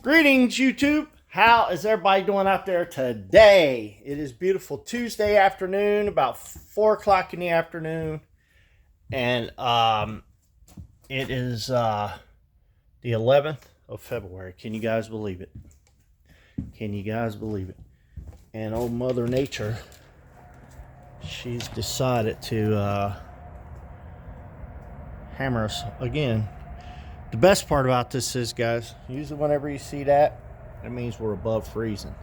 Greetings, YouTube. How is everybody doing out there today? It is beautiful Tuesday afternoon, about 4 o'clock in the afternoon. And it is the 11th of February. Can you guys believe it? Can you guys believe it? And old Mother Nature, she's decided to hammer us again. The best part about this is, guys, usually whenever you see that, it means we're above freezing.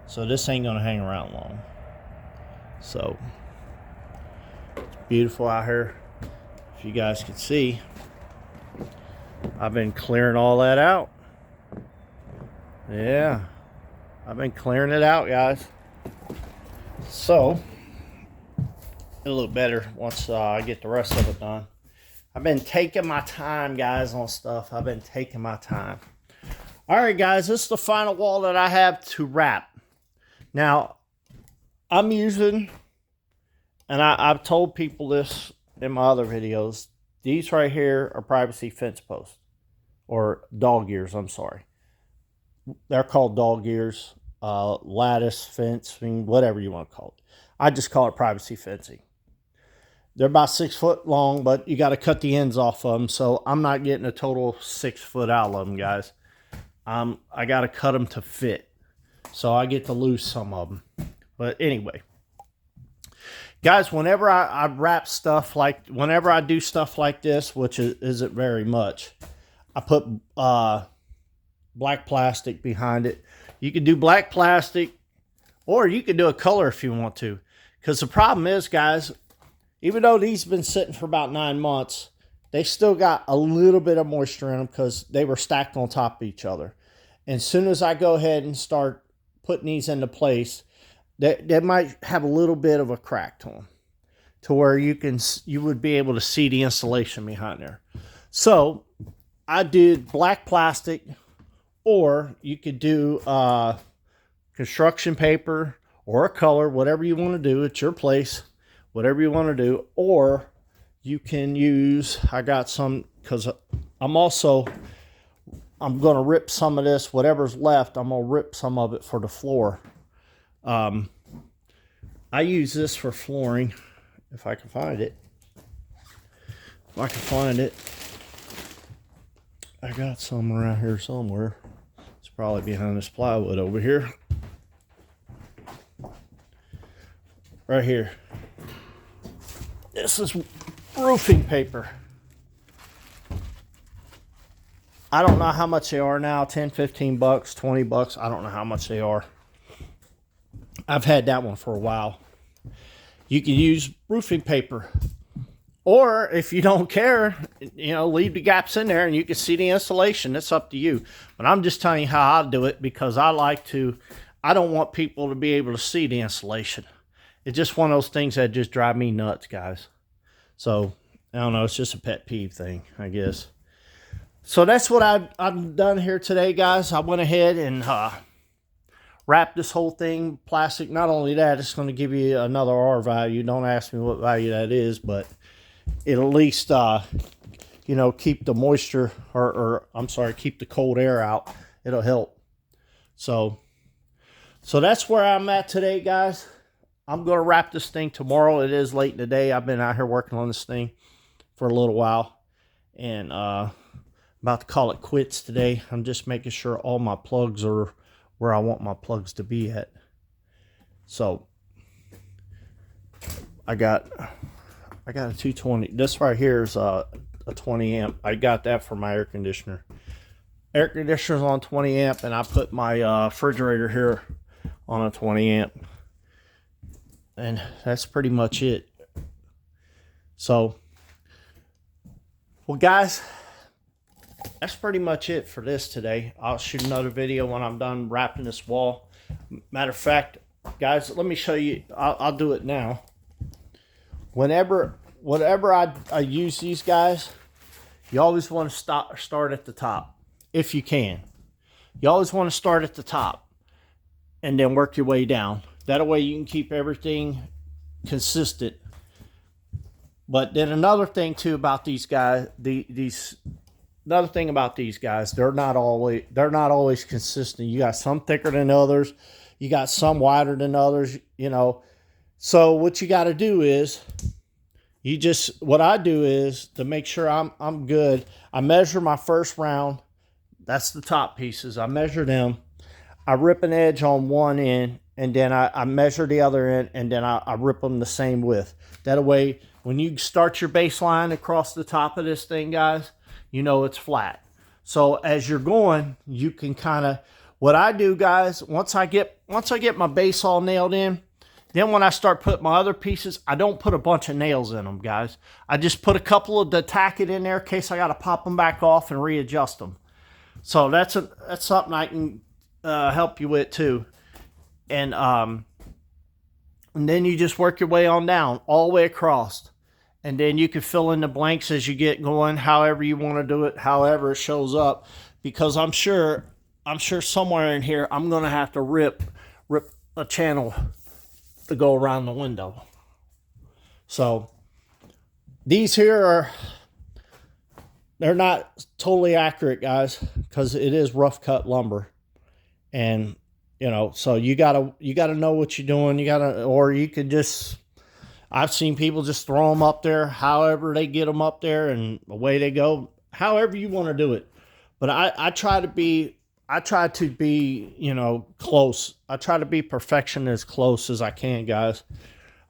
So this ain't gonna hang around long. So it's beautiful out here. If you guys can see, I've been clearing all that out. Yeah, I've been clearing it out, guys. So it'll look better once I get the rest of it done. I've been taking my time, guys, on stuff. I've been taking my time. All right, guys, this is the final wall that I have to wrap. Now, I'm using, and I've told people this in my other videos, these right here are privacy fence posts, or dog ears, I'm sorry. They're called dog ears, lattice fence, whatever you want to call it. I just call it privacy fencing. They're about 6 foot long, but you got to cut the ends off of them. So I'm not getting a total 6 foot out of them, guys. I got to cut them to fit. So I get to lose some of them. But anyway, guys, whenever I wrap stuff like, whenever I do stuff like this, which isn't very much, I put black plastic behind it. You can do black plastic, or you can do a color if you want to. Because the problem is, guys, even though these have been sitting for about 9 months, they still got a little bit of moisture in them because they were stacked on top of each other. And as soon as I go ahead and start putting these into place, they might have a little bit of a crack to them, to where you would be able to see the insulation behind there. So I did black plastic, or you could do construction paper or a color, whatever you want to do. It's your place. Whatever you want to do, or you can use, I got some, because I'm going to rip some of this, whatever's left, I'm going to rip some of it for the floor. I use this for flooring, if I can find it. If I can find it. I got some around here somewhere. It's probably behind this plywood over here. Right here. This is roofing paper. I don't know how much they are now, 10, 15 bucks, 20 bucks. I don't know how much they are. I've had that one for a while. You can use roofing paper. Or if you don't care, leave the gaps in there and you can see the insulation. It's up to you. But I'm just telling you how I do it, because I don't want people to be able to see the insulation. It's just one of those things that just drive me nuts, guys. So, I don't know. It's just a pet peeve thing, I guess. So, that's what I've done here today, guys. I went ahead and wrapped this whole thing plastic. Not only that, it's going to give you another R value. Don't ask me what value that is, but it'll at least, keep the moisture, keep the cold air out. It'll help. So that's where I'm at today, guys. I'm going to wrap this thing tomorrow. It is late in the day. I've been out here working on this thing for a little while. And about to call it quits today. I'm just making sure all my plugs are where I want my plugs to be at. So I got a 220. This right here is a 20 amp. I got that for my air conditioner. Air conditioner's on 20 amp, and I put my refrigerator here on a 20 amp. And that's pretty much it. So, well, guys, that's pretty much it for this today. I'll shoot another video when I'm done wrapping this wall. Matter of fact, guys, let me show you. I'll do it now. Whenever I use these, guys, you always want to start at the top, if you can. You always want to start at the top and then work your way down. That way you can keep everything consistent. But then another thing too about these guys, these another thing about these guys, they're not always consistent. You got some thicker than others, you got some wider than others, you know. So what you got to do is what I do is to make sure I'm good. I measure my first round. That's the top pieces. I measure them. I rip an edge on one end, and then I measure the other end, and then I rip them the same width. That way, when you start your baseline across the top of this thing, guys, you know it's flat. So as you're going, you can kind of, what I do, guys, once I get my base all nailed in, then when I start putting my other pieces, I don't put a bunch of nails in them, guys. I just put a couple of the tack it in there in case I got to pop them back off and readjust them. So that's something I can help you with too. And then you just work your way on down all the way across. And then you can fill in the blanks as you get going, however you want to do it, however it shows up. Because I'm sure somewhere in here I'm gonna have to rip a channel to go around the window. So these here they're not totally accurate, guys, because it is rough cut lumber. And you know, so you gotta know what you're doing. Or you could just, I've seen people just throw them up there, however they get them up there, and away they go. However you want to do it. But I try to be, you know, close. I try to be perfection as close as I can, guys.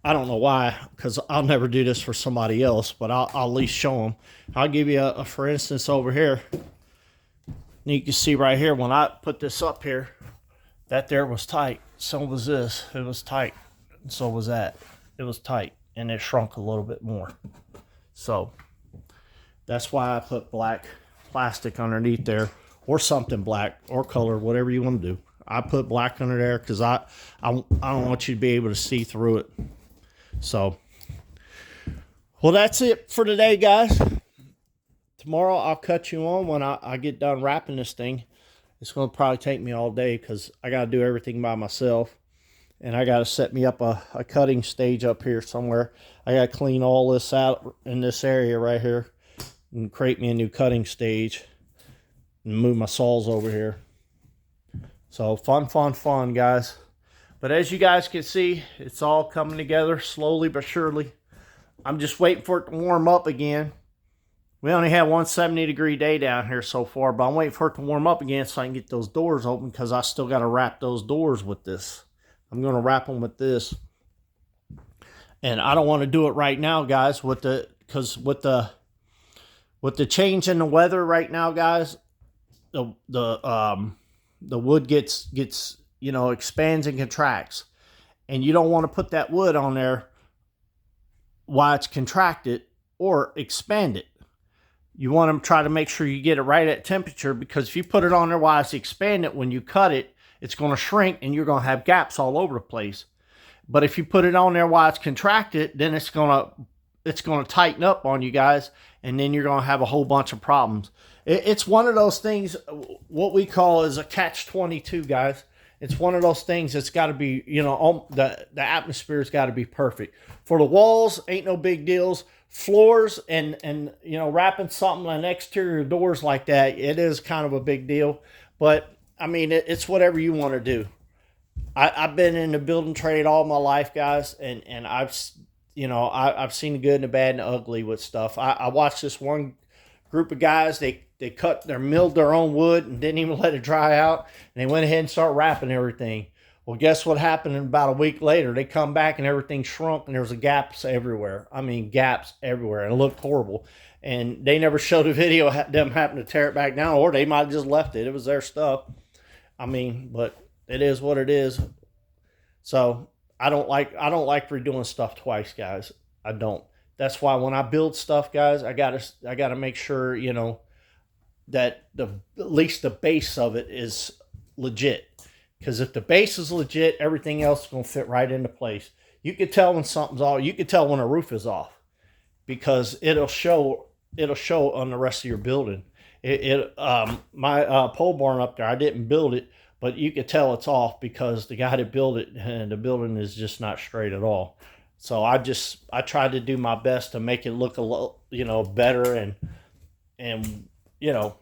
I don't know why, because I'll never do this for somebody else, but I'll at least show them. I'll give you a for instance over here. You can see right here, when I put this up here, that there was tight. So was this. It was tight. And so was that. It was tight. And it shrunk a little bit more. So that's why I put black plastic underneath there, or something black, or color, whatever you want to do. I put black under there because I don't want you to be able to see through it. So, well, that's it for today, guys. Tomorrow I'll cut you on when I get done wrapping this thing. It's going to probably take me all day because I got to do everything by myself. And I got to set me up a cutting stage up here somewhere. I got to clean all this out in this area right here and create me a new cutting stage and move my saws over here. So fun, guys. But as you guys can see, it's all coming together slowly but surely. I'm just waiting for it to warm up again. We only had one 70-degree day down here so far, but I'm waiting for it to warm up again so I can get those doors open, because I still got to wrap those doors with this. I'm going to wrap them with this. And I don't want to do it right now, guys, because with the change in the weather right now, guys, the wood gets you know, expands and contracts. And you don't want to put that wood on there while it's contracted or expand it. You want to try to make sure you get it right at temperature, because if you put it on there while it's expanded, when you cut it, it's going to shrink and you're going to have gaps all over the place. But if you put it on there while it's contracted, then it's going to tighten up on you guys, and then you're going to have a whole bunch of problems. It's one of those things, what we call is a catch-22, guys. It's one of those things that's got to be, you know, the atmosphere's got to be perfect. For the walls, ain't no big deals. Floors and you know, wrapping something on exterior doors like that, it is kind of a big deal. But I mean, it's whatever you want to do. I've been in the building trade all my life, guys, and I've seen the good and the bad and the ugly with stuff. I watched this one group of guys, they milled their own wood and didn't even let it dry out, and they went ahead and started wrapping everything. Well, guess what happened? About a week later, they come back and everything shrunk, and there was gaps everywhere. I mean, gaps everywhere, and it looked horrible. And they never showed a video of them having to tear it back down, or they might have just left it. It was their stuff. I mean, but it is what it is. So I don't like redoing stuff twice, guys. I don't. That's why when I build stuff, guys, I gotta make sure, you know, that at least the base of it is legit. Because if the base is legit, everything else is going to fit right into place. You can tell when something's off. You can tell when a roof is off, because it'll show on the rest of your building. My pole barn up there, I didn't build it, but you could tell it's off because the guy that built it, and the building is just not straight at all. So I tried to do my best to make it look a little, you know, better and you know,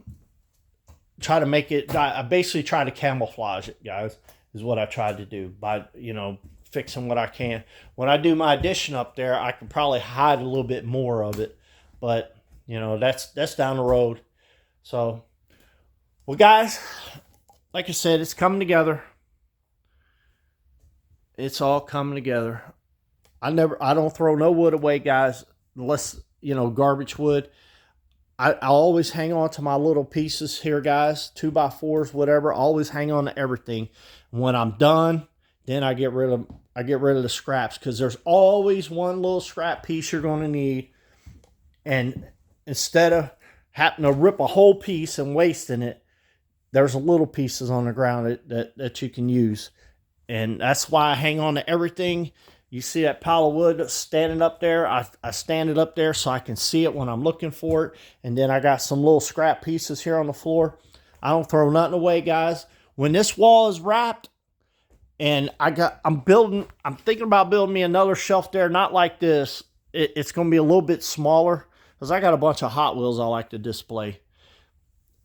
try to make it, I basically try to camouflage it, guys, is what I tried to do by, you know, fixing what I can. When I do my addition up there, I can probably hide a little bit more of it, but you know, that's down the road. So, well, guys, like I said, it's coming together. It's all coming together. I don't throw no wood away, guys, unless, you know, garbage wood. I always hang on to my little pieces here, guys, 2x4s, whatever. I always hang on to everything. When I'm done, then I get rid of the scraps, because there's always one little scrap piece you're going to need. And instead of having to rip a whole piece and wasting it, there's little pieces on the ground that you can use. And that's why I hang on to everything. You see that pile of wood standing up there? I stand it up there so I can see it when I'm looking for it. And then I got some little scrap pieces here on the floor. I don't throw nothing away, guys. When this wall is wrapped, and I'm thinking about building me another shelf there, not like this. It's going to be a little bit smaller, because I got a bunch of Hot Wheels I like to display.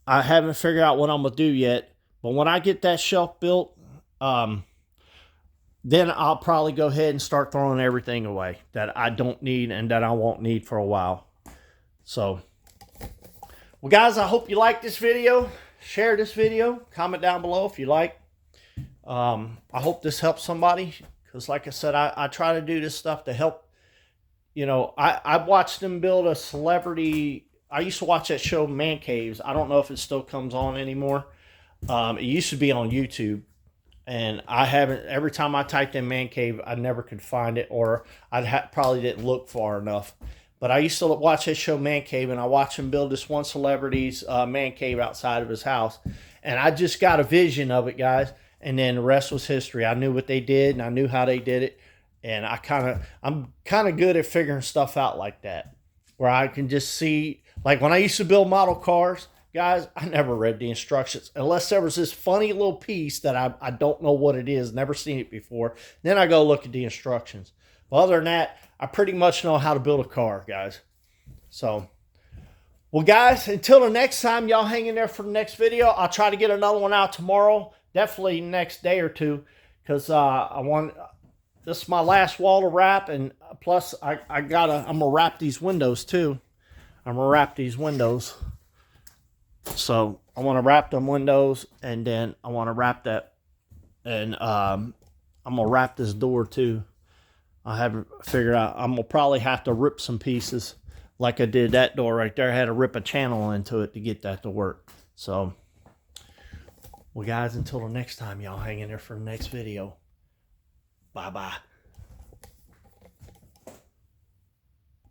I haven't figured out what I'm going to do yet. But when I get that shelf built, then I'll probably go ahead and start throwing everything away that I don't need and that I won't need for a while. So, well, guys, I hope you like this video. Share this video. Comment down below if you like. I hope this helps somebody, because like I said, I try to do this stuff to help. You know, I watched them build a celebrity. I used to watch that show, Man Caves. I don't know if it still comes on anymore. It used to be on YouTube. And I haven't, every time I typed in man cave, I never could find it, or I probably didn't look far enough. But I used to watch this show, Man Cave, and I watched him build this one celebrity's man cave outside of his house. And I just got a vision of it, guys. And then the rest was history. I knew what they did, and I knew how they did it. And I'm kind of good at figuring stuff out like that, where I can just see, like when I used to build model cars, guys, I never read the instructions unless there was this funny little piece that I don't know what it is, never seen it before. Then I go look at the instructions. But other than that, I pretty much know how to build a car, guys. So, well, guys, until the next time, y'all hang in there for the next video. I'll try to get another one out tomorrow, definitely next day or two, because this is my last wall to wrap, and plus I'm gonna wrap these windows too. I'm gonna wrap these windows. So I want to wrap them windows, and then I want to wrap that, and I'm gonna wrap this door too. I haven't figured out. I'm gonna probably have to rip some pieces, like I did that door right there. I had to rip a channel into it to get that to work. So, well, guys, until the next time, y'all hang in there for the next video. Bye bye.